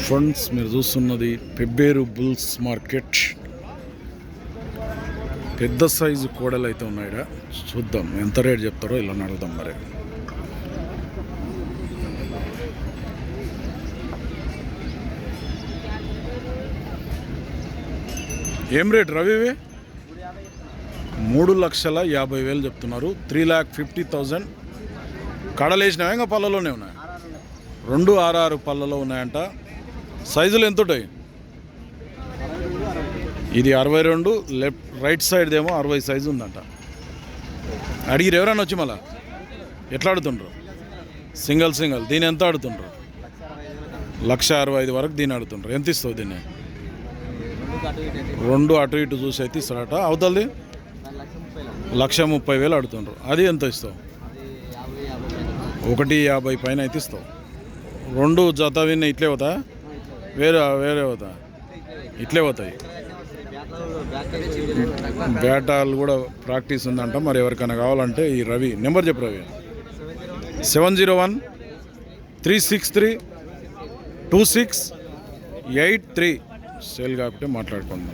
Friends మీరు చూస్తున్నది Pebbair bulls market. పెద్ద సైజు కోడలు అయితే ఉన్నాయిడా, చూద్దాం ఎంత రేట్ చెప్తారో ఇలా అడుగుదాం. మరి ఏం రేట్ రవివి? 3,50,000 చెప్తున్నారు. 3,50,000. కడలు వేసినావా ఇంకా పళ్ళలోనే ఉన్నాయి? 2 6 పళ్ళలో ఉన్నాయంట. సైజులు ఎంత ఉంటాయి? ఇది 62, రైట్ సైడ్ ఏమో 60 సైజు ఉందంట. అడిగిరు ఎవరైనా వచ్చి మళ్ళా ఎట్లా ఆడుతుండ్రు? సింగల్ దీని ఎంత ఆడుతుండ్రు? 1,65,000 వరకు దీన్ని ఆడుతుండ్రు. ఎంత ఇస్తావు దీన్ని? 2 అటు ఇటు చూసి అయితే ఇస్తాడట. అవుతుంది 1,30,000 ఆడుతుండ్రు. అది ఎంత ఇస్తావు? 1,50,000 పైన అయితే ఇస్తావు. 2 జత విన్న ఇట్లే పోతా? వేరే పోతా? ఇట్లే పోతాయి. బ్యాటాలు కూడా ప్రాక్టీస్ ఉందంట. మరి ఎవరికైనా కావాలంటే ఈ రవి నెంబర్ చెప్పు. రవి 701-363-2683 సేల్ కాకపోతే మాట్లాడుకోండి.